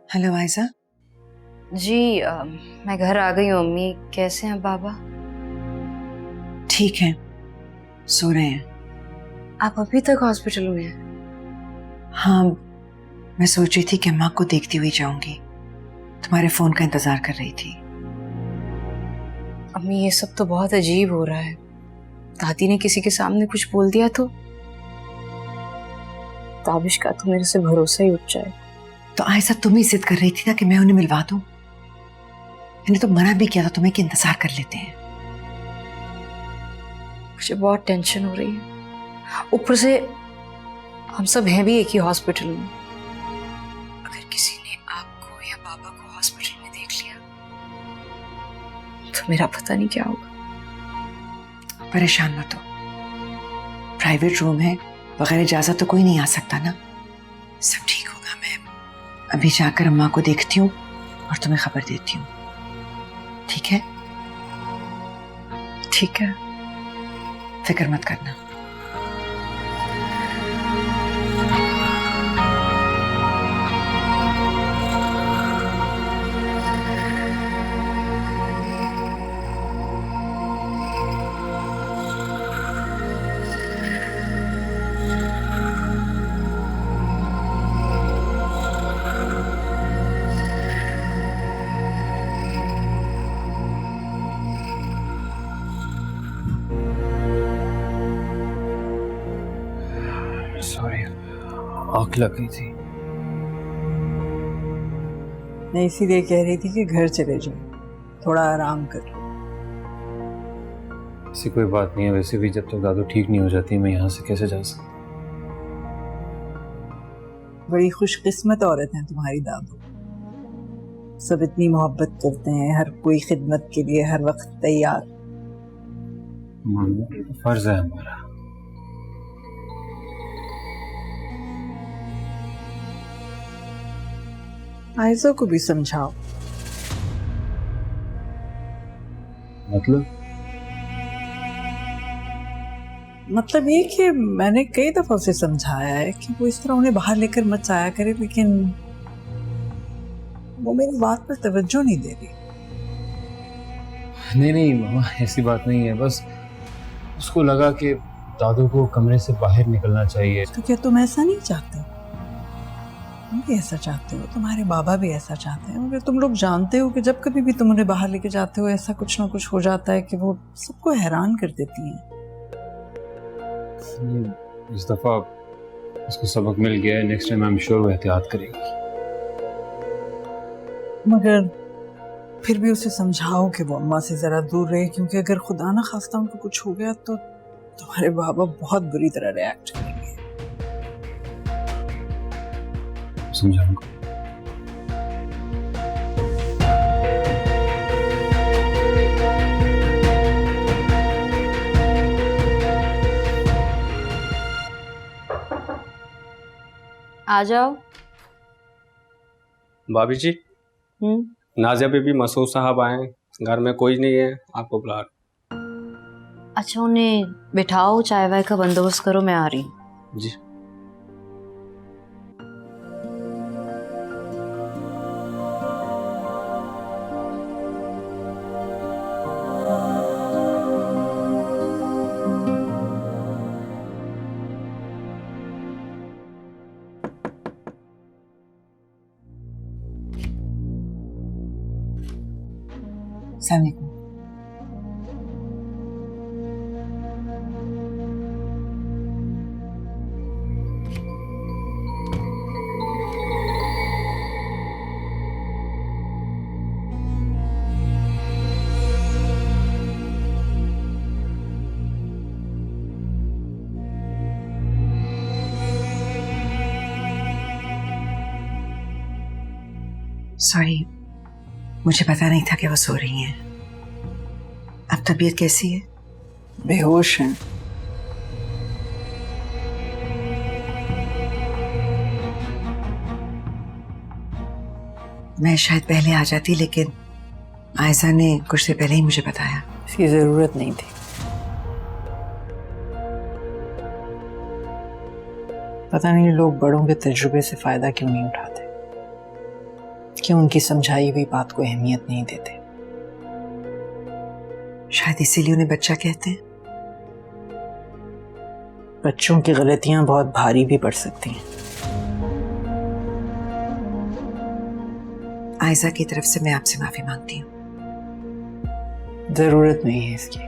Hello Aiza. जी मैं घर आ गई हूँ। अम्मी कैसे हैं बाबा? ठीक है, सो रहे हैं। आप अभी तक हॉस्पिटल में हैं? हाँ, मैं सोच रही थी कि अम्मा को देखती हुई जाऊंगी, तुम्हारे फोन का इंतजार कर रही थी। अम्मी ये सब तो बहुत अजीब हो रहा है। दादी ने किसी के सामने कुछ बोल दिया तो ताबिश का तो मेरे से भरोसा ही उठ जाए। तो आयजा तुम ही जिद कर रही थी ना कि मैं उन्हें मिलवा दूं। मैंने तो मना भी किया था तुम्हें कि इंतजार कर लेते हैं। मुझे बहुत टेंशन हो रही है। ऊपर से हम सब हैं भी एक ही हॉस्पिटल में। अगर किसी ने आपको या बाबा को हॉस्पिटल में देख लिया तो मेरा पता नहीं क्या होगा। परेशान मत हो, प्राइवेट रूम है, बगैर इजाजत तो कोई नहीं आ सकता ना। सब ठीक होगा। मैं अभी जाकर अम्मा को देखती हूँ और तुम्हें खबर देती हूँ, ठीक है? ठीक है। फिक्र मत करना। सॉरी, आँख लग गई थी। मैं इसीलिए कह रही थी कि घर चले जाओ, थोड़ा आराम कर लो। ऐसी कोई बात नहीं है। वैसे भी जब तक दादू ठीक नहीं हो जाती मैं यहाँ से कैसे जा सकता। बड़ी खुशकिस्मत औरत हैं तुम्हारी दादू। सब इतनी मोहब्बत करते हैं, हर कोई खिदमत के लिए हर वक्त तैयार। फर्ज है हमारा। आयजा को भी समझाओ। मतलब ये कि मैंने कई दफा उसे समझाया है कि वो इस तरह उन्हें बाहर लेकर मत जाया करे, लेकिन वो मेरी बात पर तवज्जो नहीं दे रही। नहीं मामा, ऐसी बात नहीं है। बस उसको लगा कि दादू को कमरे से बाहर निकलना चाहिए। तो क्या तुम ऐसा नहीं चाहते? तुम भी ऐसा चाहते हो, तुम्हारे बाबा भी ऐसा चाहते हैं, मगर तुम लोग जानते हो कि जब कभी भी तुम उन्हें बाहर लेके जाते हो ऐसा कुछ ना कुछ हो जाता है कि वो सबको हैरान कर देती हैं। इस दफा उसको सबक मिल गया है। Next time I am sure वो एहतियात करेगी। मगर फिर भी उसे समझाओ कि वो अम्मा से जरा दूर रहे, क्योंकि अगर खुदा ना खास्ता उनको कुछ हो गया तो तुम्हारे बाबा बहुत बुरी तरह रिएक्ट करेंगे। समझाऊंगा। आ जाओ। भाभी जी, नाजिया बीबी, मसूद साहब आए हैं, घर में कोई नहीं है, आपको बुला रहे। अच्छा उन्हें बिठाओ, चाय वाय का बंदोबस्त करो, मैं आ रही हूँ। जी। अस्सलाम वालेकुम। सॉरी, मुझे पता नहीं था कि वो सो रही हैं। अब तबीयत कैसी है? बेहोश हैं। मैं शायद पहले आ जाती, लेकिन आयशा ने कुछ देर पहले ही मुझे बताया। इसकी जरूरत नहीं थी। पता नहीं लोग बड़ों के तजुर्बे से फायदा क्यों नहीं उठाते, क्यों उनकी समझाई हुई बात को अहमियत नहीं देते। शायद इसीलिए उन्हें बच्चा कहते हैं। बच्चों की गलतियां बहुत भारी भी पड़ सकती हैं। आयशा की तरफ से मैं आपसे माफी मांगती हूँ। जरूरत नहीं है इसकी।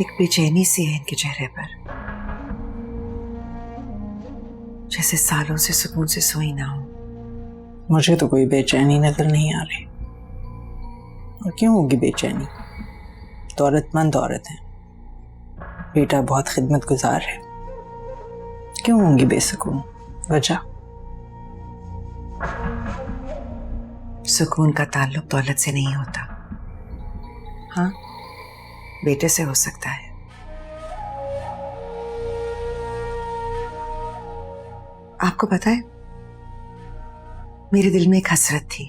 एक बेचैनी सी है इनके चेहरे पर, जैसे सालों से सुकून से सोई ना हो। मुझे तो कोई बेचैनी नजर नहीं आ रही। और क्यों होगी बेचैनी? दौलतमंद औरत है, बेटा बहुत खिदमतगुजार है, क्यों होंगी बेसुकून? वजह? सुकून का ताल्लुक दौलत से नहीं होता। हाँ, बेटे से हो सकता है। आपको पता है, मेरे दिल में एक हसरत थी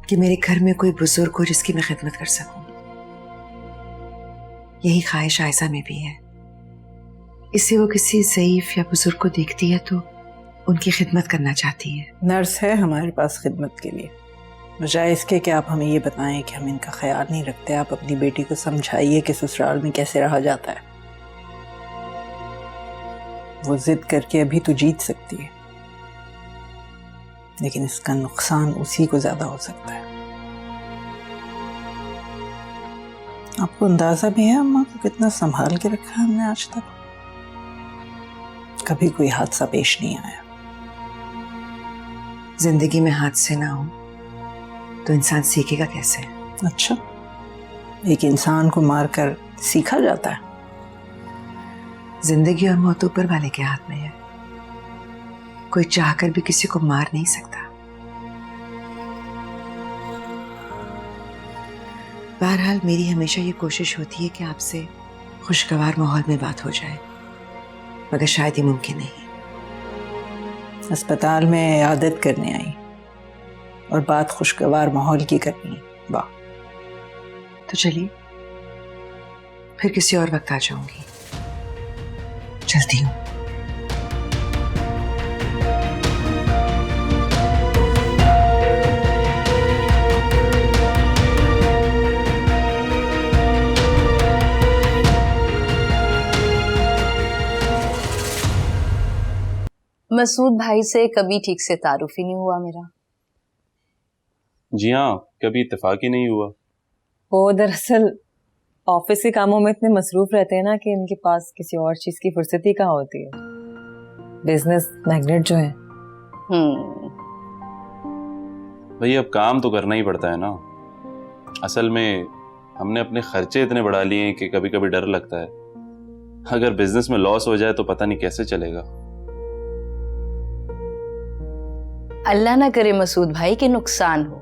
कि मेरे घर में कोई बुजुर्ग हो जिसकी मैं खिदमत कर सकूं। यही ख्वाहिश आयशा में भी है। इससे वो किसी ज़ईफ या बुजुर्ग को देखती है तो उनकी खिदमत करना चाहती है। नर्स है हमारे पास खिदमत के लिए, बजाय इसके कि आप हमें ये बताएं कि हम इनका ख्याल नहीं रखते, आप अपनी बेटी को समझाइए कि ससुराल में कैसे रहा जाता है। वो जिद करके अभी तो जीत सकती है, लेकिन इसका नुकसान उसी को ज्यादा हो सकता है। आपको अंदाजा भी है अम्मा को कितना संभाल के रखा है हमने आज तक? कभी कोई हादसा पेश नहीं आया। जिंदगी में हादसे ना हो तो इंसान सीखेगा कैसे? अच्छा, एक इंसान को मारकर सीखा जाता है? जिंदगी और मौत ऊपर वाले के हाथ में है। कोई चाहकर भी किसी को मार नहीं सकता। बहरहाल मेरी हमेशा ये कोशिश होती है कि आपसे खुशगवार माहौल में बात हो जाए, मगर शायद ये मुमकिन नहीं। अस्पताल में इयादत करने आई और बात खुशगवार माहौल की करनी है। वाह। तो चलिए, फिर किसी और वक्त आ जाऊंगी। चलती हूँ। मसूद भाई से कभी ठीक से तारुफ ही नहीं हुआ मेरा। जी हाँ, कभी इत्तेफाक ही नहीं हुआ। वो दरअसल ऑफिस के कामों में इतने मसरूफ रहते हैं ना कि इनके पास किसी और चीज की फुर्सत ही कहाँ होती है। बिजनेस मैग्नेट जो है। भाई अब काम तो करना ही पड़ता है ना। असल में हमने अपने खर्चे इतने बढ़ा लिए हैं कि कभी कभी डर लगता है अगर बिजनेस में लॉस हो जाए तो पता नहीं कैसे चलेगा। अल्लाह ना करे मसूद भाई के नुकसान हो।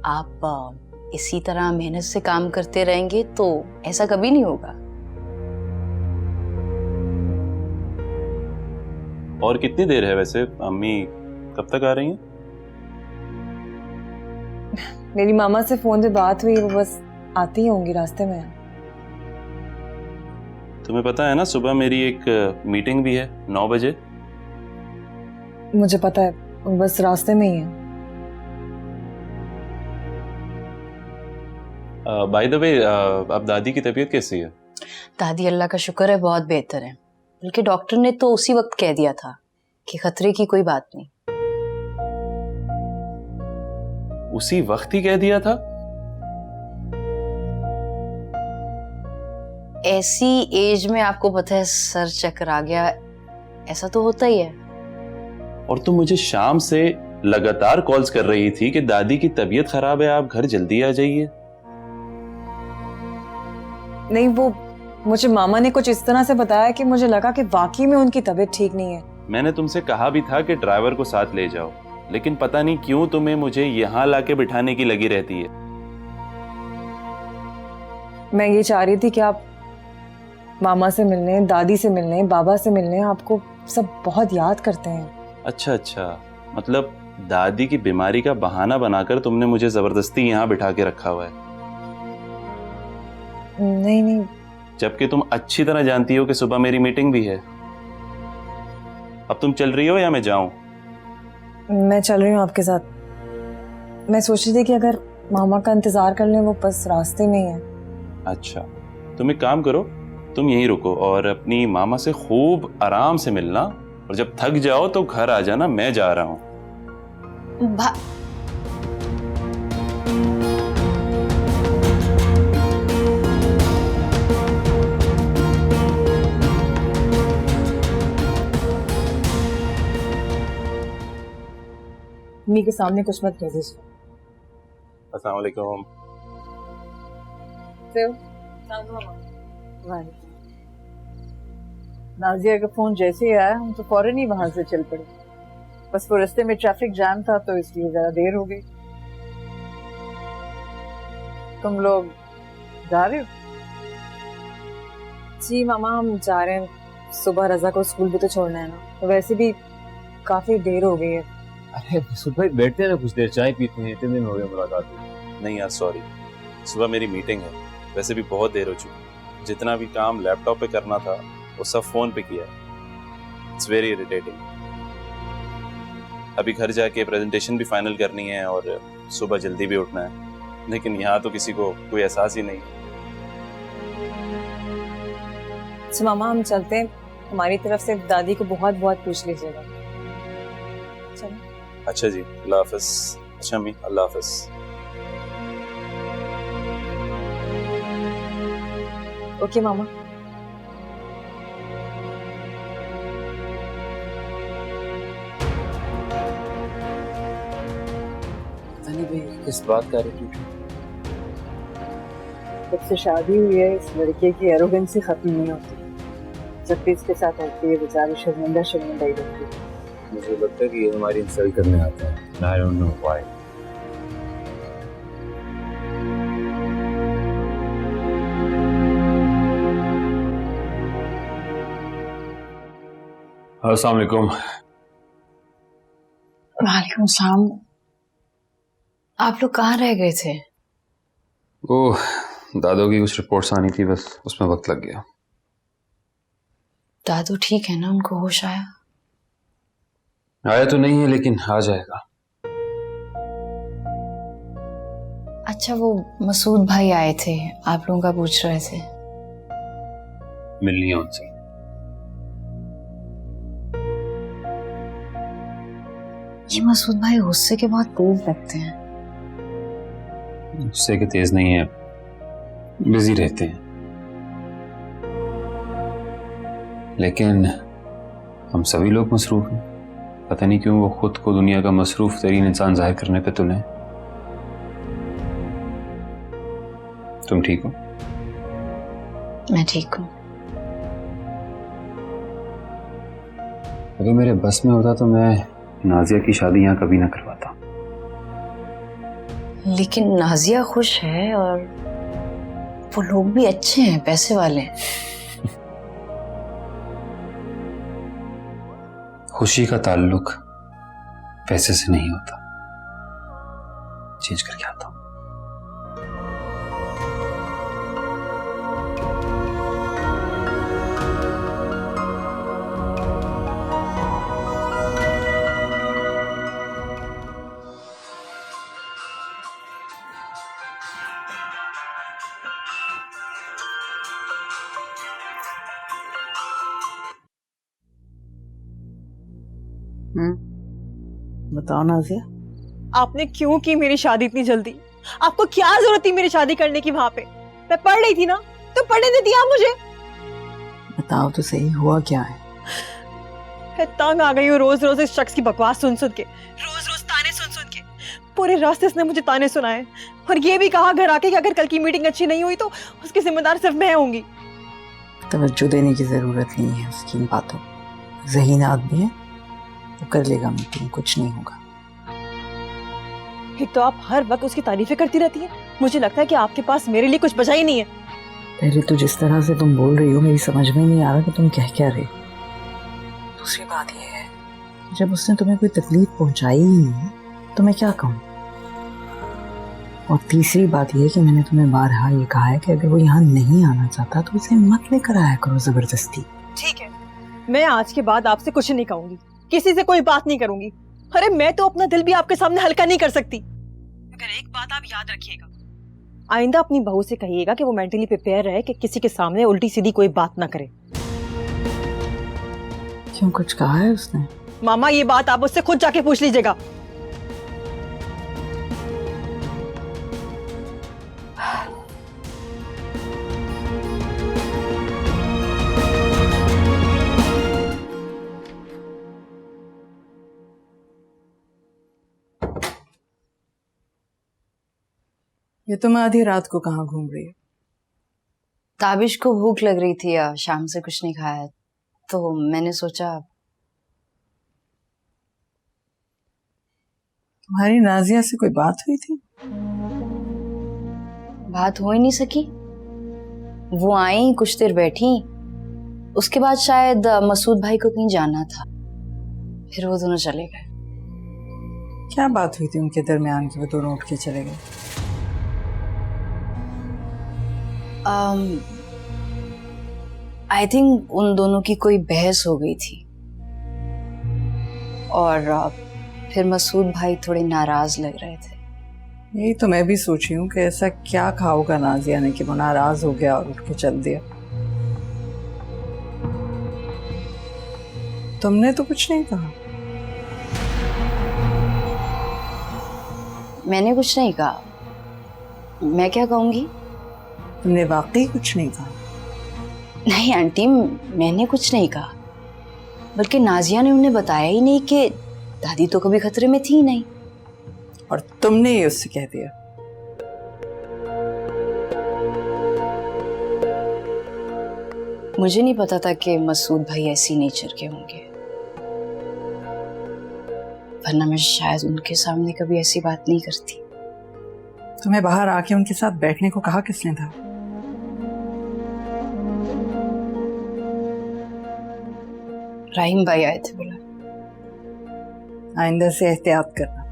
आप इसी तरह मेहनत से काम करते रहेंगे तो ऐसा कभी नहीं होगा। और कितनी देर है वैसे? अम्मी कब तक आ रही हैं? मेरी मामा से फोन पे बात हुई, वो बस आती ही होंगी, रास्ते में। तुम्हें पता है ना सुबह मेरी एक मीटिंग भी है 9 बजे। मुझे पता है, वो बस रास्ते में ही है। बाय द वे, अब दादी की तबीयत कैसी है? दादी अल्लाह का शुक्र है बहुत बेहतर है। बल्कि डॉक्टर ने तो उसी वक्त कह दिया था कि खतरे की कोई बात नहीं। उसी वक्त ही कह दिया था? ऐसी एज में आपको पता है सर चक्कर आ गया, ऐसा तो होता ही है। और तुम मुझे शाम से लगातार कॉल्स कर रही थी कि दादी की तबीयत खराब है, आप घर जल्दी आ जाइए। नहीं, वो मुझे मामा ने कुछ इस तरह से बताया कि मुझे लगा कि वाकई में उनकी तबीयत ठीक नहीं है। मैंने तुमसे कहा भी था कि ड्राइवर को साथ ले जाओ, लेकिन पता नहीं क्यों तुम्हें मुझे यहाँ लाके बिठाने की लगी रहती है। मैं ये चाह रही थी कि आप मामा से मिलने, दादी से मिलने, बाबा से मिलने, आपको सब बहुत याद करते हैं। अच्छा, मतलब दादी की बीमारी का बहाना बनाकर तुमने मुझे जबरदस्ती यहाँ बिठा के रखा हुआ है। नहीं, जबकि तुम अच्छी तरह जानती हो कि सुबह मेरी मीटिंग भी है। अब तुम चल रही हो या मैं जाऊं? मैं चल रही हूँ आपके साथ। मैं सोच रही थी कि अगर मामा का इंतजार कर लें, वो बस रास्ते में ही है। अच्छा, तुम एक काम करो, तुम यहीं रुको और अपनी मामा से खूब आराम से मिलना, और जब थक जाओ तो घर आ जाना, मैं जा रहा हूँ। मम्मी के सामने कुछ मत कह दीजिए। अस्सलाम वालेकुम। नाजिया का फोन जैसे ही आया हम तो फौरन ही वहां से चल पड़े। बस वो रास्ते में ट्रैफिक जाम था तो इसलिए जरा देर हो गई। तुम लोग जा रहे हो? जी मामा, हम जा रहे हैं। सुबह रजा को स्कूल भी तो छोड़ना है ना, तो वैसे भी काफी देर हो गई है। अरे सुबह बैठते हैं ना, कुछ देर चाय पीते हैं, इतने दिन हो गए मुलाकात हुई। नहीं यार, सॉरी, सुबह मेरी मीटिंग है, वैसे भी बहुत देर हो चुकी। जितना भी काम लैपटॉप पे करना था वो सब फोन पे किया है। It's very irritating. अभी घर जाके प्रेजेंटेशन भी फाइनल करनी है और सुबह जल्दी भी उठना है, लेकिन यहाँ तो किसी को कोई एहसास ही नहीं। तो मामा हम चलते हैं। हमारी तरफ से दादी को बहुत बहुत पूछ लीजिएगा। चलो। अच्छा जी, अल्लाह हाफिज। अच्छा अम्मी, अल्लाह हाफिज। ओके मामा। किस बात का एटीट्यूड? जब से शादी हुई है इस लड़के की एरोगेंसी खत्म नहीं होती। जब भी इसके साथ होती है बेचारी शर्मिंदा ही रहती है। मुझे लगता है कि ये हमारी इंसल्ट करने आता है। I don't know why. अस्सलाम वालेकुम। वालेकुम सलाम। आप लोग कहाँ रह गए थे? ओह, दादू की कुछ रिपोर्ट्स आनी थी, बस उसमें वक्त लग गया। दादू ठीक है ना? उनको होश आया? आया तो नहीं है, लेकिन आ जाएगा। अच्छा, वो मसूद भाई आए थे, आप लोगों का पूछ रहे थे। मिलनी है उनसे। ये मसूद भाई गुस्से के बहुत तेज लगते हैं। गुस्से के तेज नहीं है, बिजी रहते हैं। लेकिन हम सभी लोग मसरूफ हैं। पता नहीं क्यों वो खुद को दुनिया का मसरूफ तरीन इंसान जाहिर करने पे तुले। तुम ठीक हो? मैं ठीक हूँ। अगर मेरे बस में होता तो मैं नाजिया की शादी यहाँ कभी ना करवाता। लेकिन नाजिया खुश है और वो लोग भी अच्छे हैं, पैसे वाले हैं। खुशी का ताल्लुक पैसे से नहीं होता। चेंज करके आता हूँ। बताओ नाजिया, आपने क्यों की मेरी शादी इतनी जल्दी? आपको क्या जरूरत थी मेरी शादी करने की? वहां पे मैं पढ़ रही थी ना, तो पढ़ने दे दिया मुझे। बताओ तो सही, हुआ क्या है? मैं तंग आ गई हूँ रोज रोज इस शख्स की बकवास सुन सुन के, रोज रोज ताने सुन सुन के। पूरे रास्ते उसने मुझे ताने सुनाए और ये भी कहा घर आके कि अगर कल की मीटिंग अच्छी नहीं हुई तो उसकी जिम्मेदार सिर्फ मैं होंगी। तवज्जो देने की ज़रूरत नहीं है उसकी इन बातों। ज़हीन आदमी है, वो कर लेगा मीटिंग, कुछ नहीं होगा। एक तो आप हर वक्त उसकी तारीफें करती रहती हैं, मुझे लगता है कि आपके पास मेरे लिए कुछ बचा ही नहीं है। पहले तो जिस तरह से तुम बोल रही हो मेरी समझ में नहीं आ रहा कि तुम कह क्या रहे हो। दूसरी बात यह है कि जब उसने तुम्हें कोई तकलीफ पहुंचाई ही नहीं तो मैं क्या कहूँ। और तीसरी बात यह है कि मैंने तुम्हें बारहा ये कहा है कि अगर वो यहाँ नहीं आना चाहता तो उसे मत लेकर आया करो जबरदस्ती। ठीक है, मैं आज के बाद आपसे कुछ नहीं कहूंगी, किसी से कोई बात नहीं करूंगी। अरे मैं तो अपना दिल भी आपके सामने हल्का नहीं कर सकती। मगर एक बात आप याद रखिएगा, आइंदा अपनी बहू से कहिएगा कि वो मेंटली प्रिपेयर रहे कि किसी के सामने उल्टी सीधी कोई बात ना करे। क्यों, कुछ कहा है उसने? मामा ये बात आप उससे खुद जाके पूछ लीजिएगा। ये तुम आधी रात को कहाँ घूम रही हो? ताबिश को भूख लग रही थी या शाम से कुछ नहीं खाया तो मैंने सोचा। तुम्हारी नाजिया से कोई बात हुई थी? बात हो ही नहीं सकी। वो आई, कुछ देर बैठी, उसके बाद शायद मसूद भाई को कहीं जाना था, फिर वो दोनों चले गए। क्या बात हुई थी उनके दरमियान कि वो दोनों उठ के चले गए? आई थिंक उन दोनों की कोई बहस हो गई थी और फिर मसूद भाई थोड़े नाराज लग रहे थे। यही तो मैं भी सोची हूँ कि ऐसा क्या कहा होगा नाजिया ने कि वो नाराज हो गया और उठ के चल दिया। तुमने तो कुछ नहीं कहा। मैंने कुछ नहीं कहा। मैं क्या कहूंगी? तुमने वाकई कुछ नहीं कहा? नहीं आंटी, मैंने कुछ नहीं कहा, बल्कि नाजिया ने उन्हें बताया ही नहीं कि दादी तो कभी खतरे में थी नहीं। और तुमने ये उससे कह दिया? मुझे नहीं पता था कि मसूद भाई ऐसी नेचर के होंगे, वरना मैं शायद उनके सामने कभी ऐसी बात नहीं करती। तुम्हें बाहर आके उनके साथ बैठने को कहा किसने था? राहिम भाई आए थे बोला। आइंदा से एहतियात करना,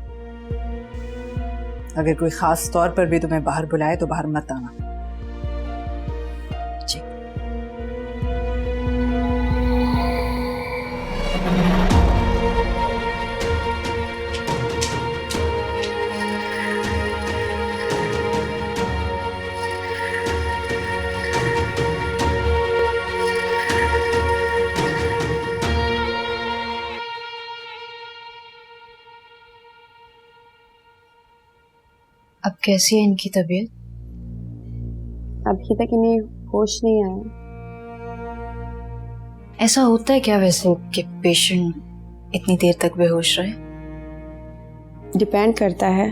अगर कोई खास तौर पर भी तुम्हें बाहर बुलाए तो बाहर मत आना। जी। अब कैसी है इनकी तबीयत? अभी तक इन्हें होश नहीं आया। ऐसा होता है क्या वैसे कि पेशेंट इतनी देर तक बेहोश रहे? डिपेंड करता है,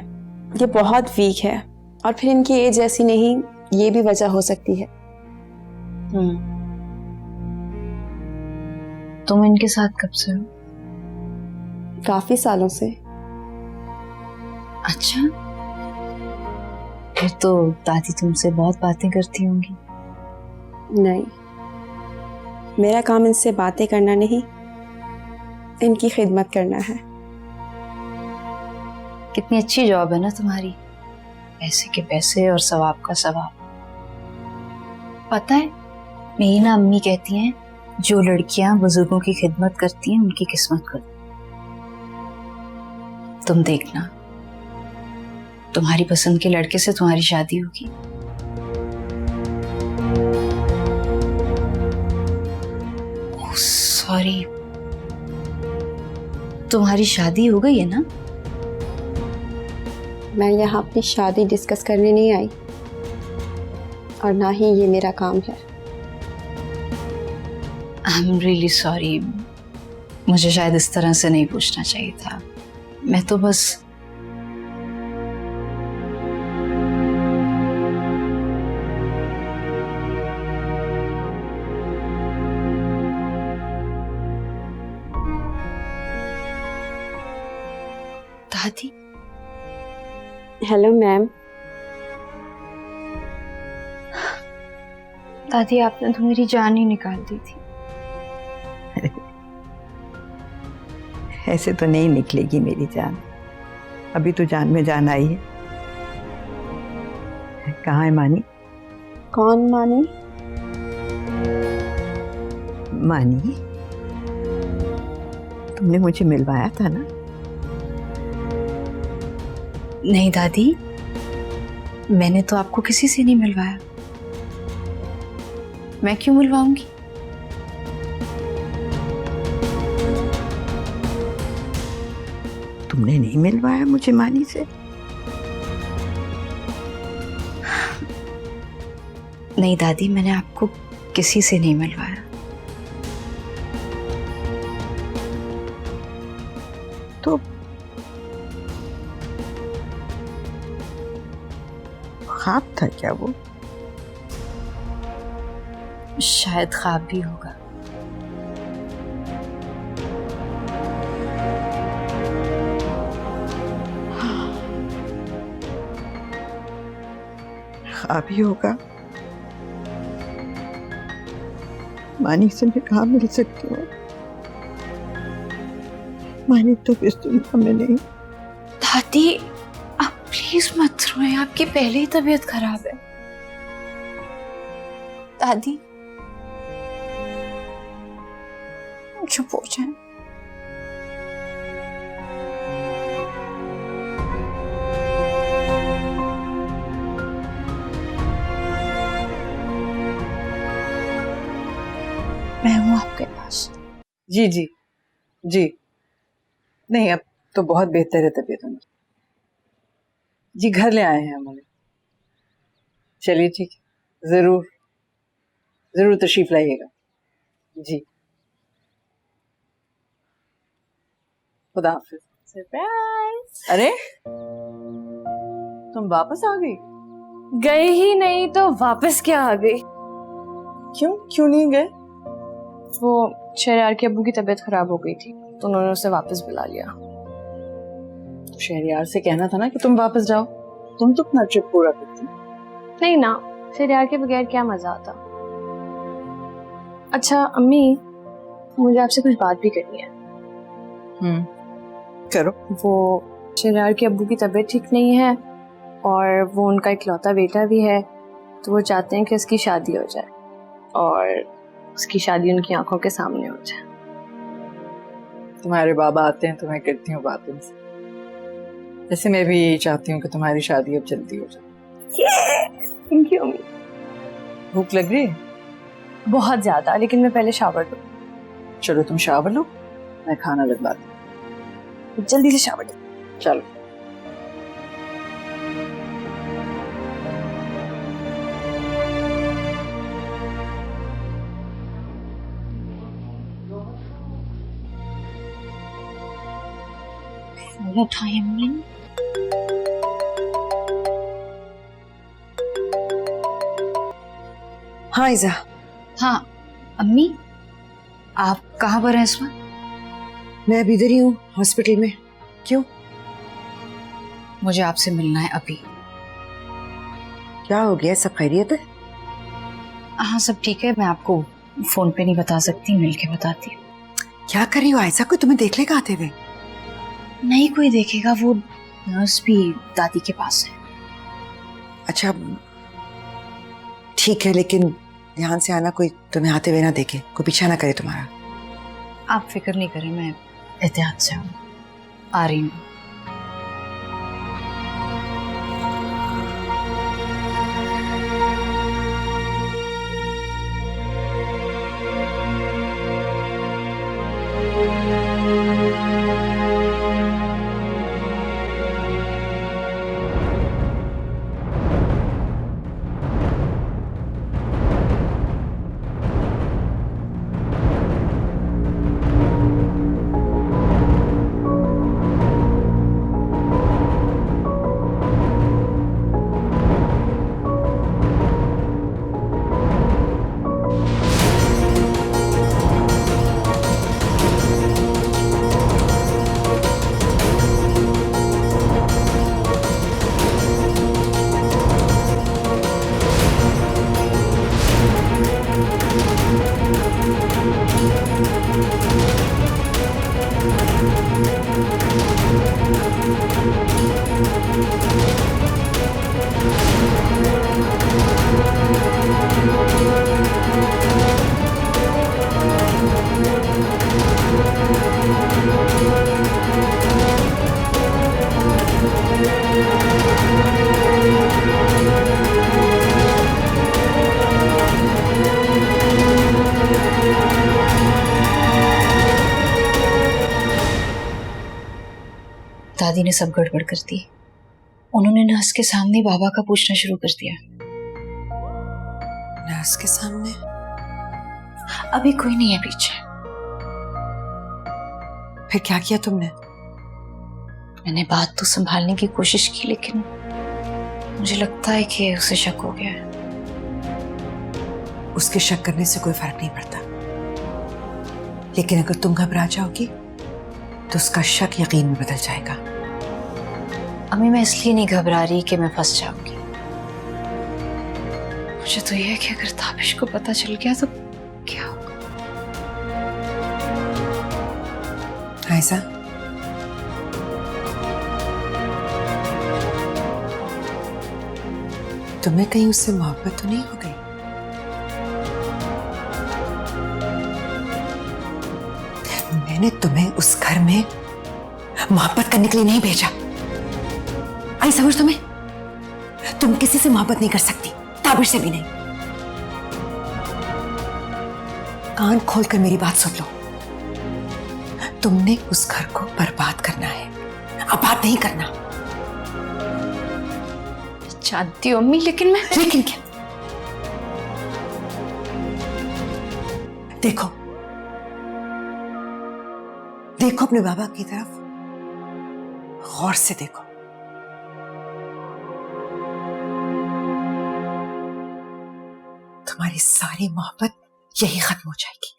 ये बहुत वीक है और फिर इनकी एज ऐसी नहीं, ये भी वजह हो सकती है। तुम इनके साथ कब से हो? काफी सालों से। अच्छा, फिर तो दादी तुमसे बहुत बातें करती होंगी। नहीं, मेरा काम इनसे बातें करना नहीं, इनकी खिदमत करना है। कितनी अच्छी जॉब है ना तुम्हारी, पैसे के पैसे और सवाब का सवाब। पता है, मेरी ना अम्मी कहती हैं जो लड़कियां बुजुर्गों की खिदमत करती हैं उनकी किस्मत खुलती। तुम देखना, तुम्हारी पसंद के लड़के से तुम्हारी शादी होगी। सॉरी, तुम्हारी शादी हो गई है ना? मैं यहाँ अपनी शादी डिस्कस करने नहीं आई और ना ही ये मेरा काम है। आई एम रियली सॉरी, मुझे शायद इस तरह से नहीं पूछना चाहिए था। मैं तो बस दादी, हेलो मैम। दादी आपने तो मेरी जान ही निकाल दी थी। ऐसे तो नहीं निकलेगी मेरी जान, अभी तो जान में जान आई है। कहाँ है मानी? कौन मानी? मानी, तुमने मुझे मिलवाया था ना? नहीं दादी, मैंने तो आपको किसी से नहीं मिलवाया। मैं क्यों मिलवाऊंगी? तुमने नहीं मिलवाया मुझे मानी से? नहीं दादी, मैंने आपको किसी से नहीं मिलवाया। तो ख्वाब था क्या वो? शायद ख्वाब भी होगा। ख्वाब ही होगा। मानी से मैं कहाँ मिल सकती हूँ? मानी तो इस दुनिया में नहीं। दादी आप प्लीज मत रोएं, आपकी पहले ही तबीयत खराब है। दादी चुप हो जाए। मैं हूँ आपके पास। जी जी जी, नहीं अब तो बहुत बेहतर है तबीयत उनकी। जी घर ले आए हैं हम उन्हें। चलिए ठीक है, जरूर जरूर तशरीफ लाइएगा। जी, खुदा हाफिज। सरप्राइज। अरे तुम वापस आ गई? गए ही नहीं तो वापस क्या आ गई? क्यों नहीं गए? वो शहरयार के अब्बू की तबीयत खराब हो गई थी तो उन्होंने उसे वापस बुला लिया। तो शहरयार से कहना था ना कि तुम वापस जाओ, तुम तो अपना ट्रिप पूरा करती। नहीं ना, शहरयार के बगैर क्या मजा आता। अच्छा अम्मी, मुझे आपसे कुछ बात भी करनी है। करो। वो शहरयार के अब्बू की तबीयत ठीक नहीं है और वो उनका इकलौता बेटा भी है, तो वो चाहते हैं कि उसकी शादी हो जाए और उसकी शादी उनकी आंखों के सामने हो जाए। तुम्हारे बाबा आते हैं तो मैं करती हूँ बात उनसे। वैसे मैं भी यही चाहती हूँ कि तुम्हारी शादी अब जल्दी हो जाए। थैंक यू अम्मी। भूख लग रही है? बहुत ज्यादा, लेकिन मैं पहले शावर लूं। चलो तुम शावर लो, मैं खाना लगवाती हूँ। जल्दी से शावर लूं। चलो। हाँ इज़ा। हाँ अम्मी, आप कहाँ पर हैं इस वक्त? मैं अभी इधर ही हूँ हॉस्पिटल में। क्यों? मुझे आपसे मिलना है अभी। क्या हो गया? सब खैरियत है? हाँ सब ठीक है, मैं आपको फोन पे नहीं बता सकती, मिल के बताती हूँ। क्या कर रही हो आयशा? कोई तुम्हें देख लेगा आते हुए? नहीं कोई देखेगा, वो नर्स भी दादी के पास है। अच्छा ठीक है, लेकिन ध्यान से आना, कोई तुम्हें आते हुए ना देखे, कोई पीछा ना करे तुम्हारा। आप फिक्र नहीं करें, मैं एहतियात से हूँ, आ रही हूँ। सब गड़बड़ कर दी। उन्होंने नर्स के सामने बाबा का पूछना शुरू कर दिया। नर्स के सामने? अभी कोई नहीं है पीछे। फिर क्या किया तुमने? मैंने बात तो संभालने की कोशिश की, लेकिन मुझे लगता है कि उसे शक हो गया है। उसके शक करने से कोई फर्क नहीं पड़ता, लेकिन अगर तुम घबरा जाओगी तो उसका शक यकीन में बदल जाएगा। अम्मी, मैं इसलिए नहीं घबरा रही कि मैं फंस जाऊंगी। मुझे तो यह है कि अगर ताबिश को पता चल गया तो क्या होगा। आयशा, तुम्हें कहीं उससे मोहब्बत तो नहीं हो गई? मैंने तुम्हें उस घर में मोहब्बत करने के लिए नहीं भेजा। आई समझ तुम्हें? तुम किसी से मोहब्बत नहीं कर सकती, ताबिश से भी नहीं। कान खोलकर मेरी बात सुन लो। तुमने उस घर को बर्बाद करना है, आबाद नहीं करना। जानती हूँ अम्मी, लेकिन लेकिन क्या? देखो देखो अपने बाबा की तरफ गौर से देखो। तुम्हारी सारी मोहब्बत यही खत्म हो जाएगी।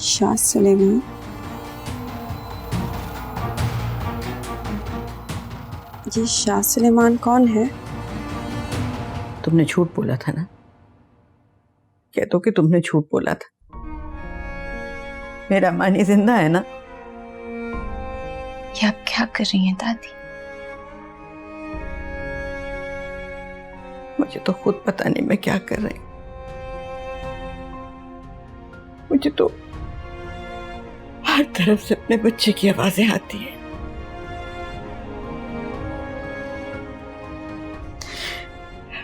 शाह सुलेमान, ये शाह सुलेमान कौन है? तुमने झूठ बोला था ना? कह दो कि तुमने झूठ बोला था। मेरा मानी जिंदा है ना? ये आप क्या कर रही हैं दादी? मुझे तो खुद पता नहीं मैं क्या कर रही हूं। मुझे तो हर तरफ से अपने बच्चे की आवाजें आती हैं।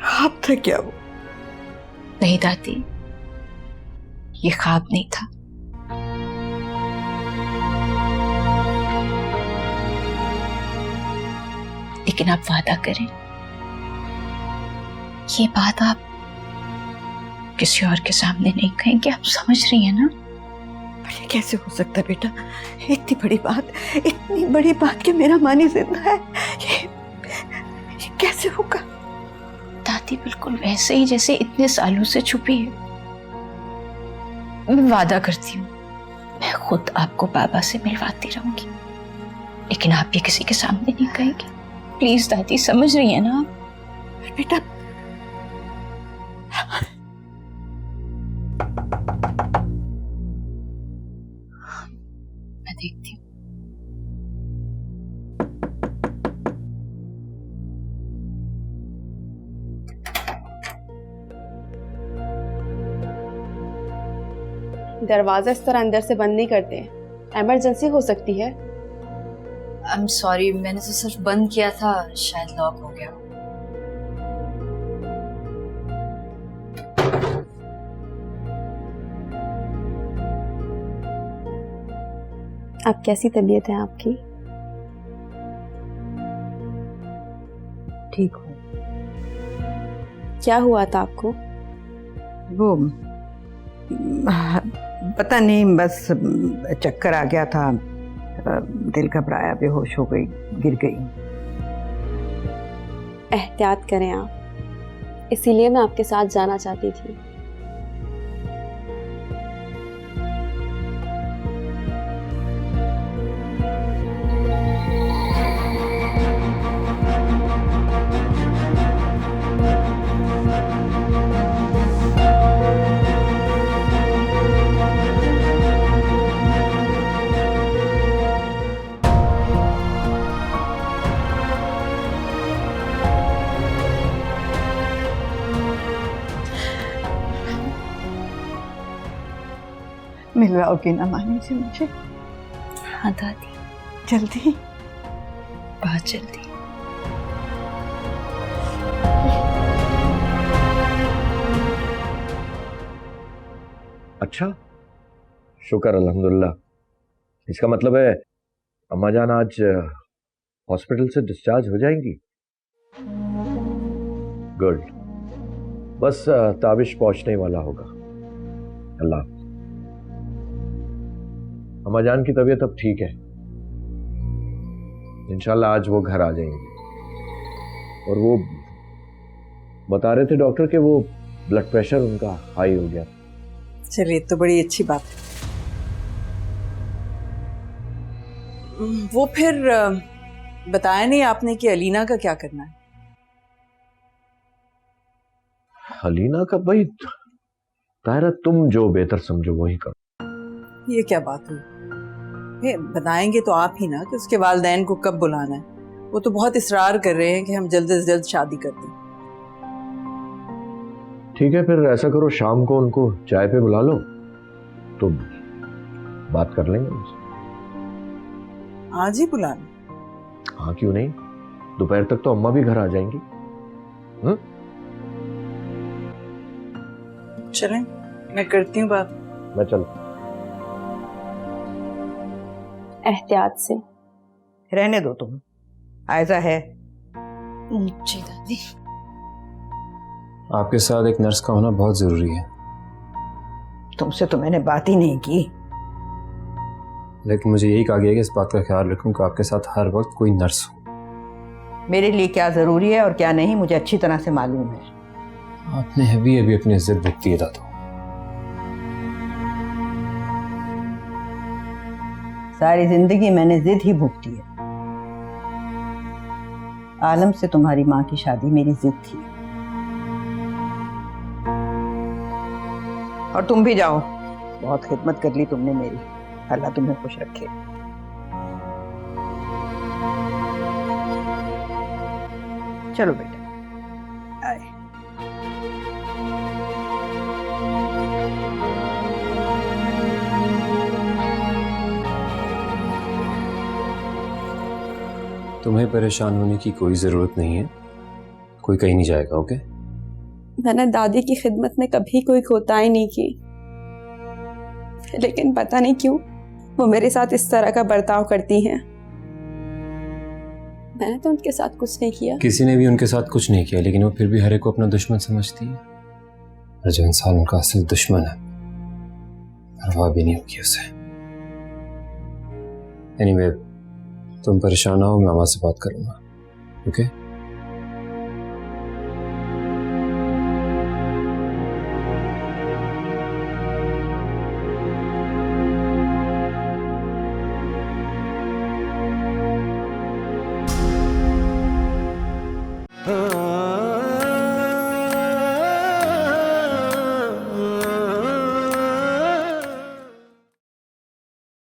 ख्वाब था क्या वो? नहीं दादी, ये ख्वाब नहीं था। लेकिन आप वादा करें, ये बात आप किसी और के सामने नहीं कहेंगे। आप समझ रही हैं ना? ये कैसे हो सकता है बेटा? इतनी बड़ी बात कि मेरा मानी जिंदा है, ये कैसे होगा? दादी बिल्कुल वैसे ही जैसे इतने सालों से छुपी है। मैं वादा करती हूँ, मैं खुद आपको बाबा से मिलवाती रहूंगी, लेकिन आप ये किसी के सामने नहीं कहेंगे। प्लीज दादी, समझ रही है ना आप? बेटा मैं देखती हूँ। दरवाजा इस तरह अंदर से बंद नहीं करते, इमरजेंसी हो सकती है। आई एम सॉरी, मैंने तो सिर्फ बंद किया था, शायद लॉक हो गया। अब कैसी तबीयत है आपकी? ठीक हूँ। क्या हुआ था आपको? वो पता नहीं, बस चक्कर आ गया था, दिल घबराया, बेहोश हो गई, गिर गई। एहतियात करें आप, इसीलिए मैं आपके साथ जाना चाहती थी। मिलवाओगे ना मानी से मुझे? हाँ दादी, जल्दी? बहुत जल्दी। अच्छा, शुक्र अल्हम्दुलिल्लाह। इसका मतलब है अम्मा जान आज हॉस्पिटल से डिस्चार्ज हो जाएंगी। गुड। बस ताबिश पहुंचने वाला होगा। अल्लाह हाफ़िज़। अम्मा जान की तबीयत अब ठीक है, इंशाल्लाह आज वो घर आ जाएंगी। और वो बता रहे थे डॉक्टर कि वो ब्लड प्रेशर उनका हाई हो गया। चलिए, तो बड़ी अच्छी बात है। वो फिर बताया नहीं आपने कि अलीना का क्या करना है? अलीना का भाई तायरा, तुम जो बेहतर समझो वही करो। ये क्या बात हुई? ये बताएंगे तो आप ही ना कि उसके वालिदैन को कब बुलाना है। वो तो बहुत इसरार कर रहे हैं कि हम जल्द से जल्द शादी कर दें। ठीक है, फिर ऐसा करो, शाम को उनको चाय पे बुला लो तो बात कर लेंगे उनसे। आज ही बुलाना? हाँ, क्यों नहीं, दोपहर तक तो अम्मा भी घर आ जाएंगी। चलें, मैं करती हूँ बात। मैं चल। एहतियात से। रहने दो तुम, आयजा है। जी दादी। आपके साथ एक नर्स का होना बहुत जरूरी है। तुमसे तो मैंने बात ही नहीं की। लेकिन मुझे यही कहा गया है कि इस बात का ख्याल रखूं कि आपके साथ हर वक्त कोई नर्स हो। मेरे लिए क्या जरूरी है और क्या नहीं मुझे अच्छी तरह से मालूम है। आपने अभी अभी अपनी इज्जत भुगती है दादू। सारी जिंदगी मैंने जिद ही भुगती है। आलम से तुम्हारी माँ की शादी मेरी जिद थी। और तुम भी जाओ, बहुत खिदमत कर ली तुमने मेरी। अल्लाह तुम्हें खुश रखे। चलो बेटा, आए। तुम्हें परेशान होने की कोई जरूरत नहीं है, कोई कहीं नहीं जाएगा। ओके? मैंने दादी की खिदमत में कभी कोई कोताही नहीं की, लेकिन पता नहीं क्यों वो मेरे साथ इस तरह का बर्ताव करती हैं। मैंने तो उनके साथ कुछ नहीं किया। किसी ने भी उनके साथ कुछ नहीं किया, लेकिन वो फिर भी हर एक को अपना दुश्मन समझती है। और जो इंसान उनका असल दुश्मन है, परवाह भी नहीं होगी उसे। एनीवे, तुम परेशान ना हो, मैं मामा से बात करूंगा। ओके?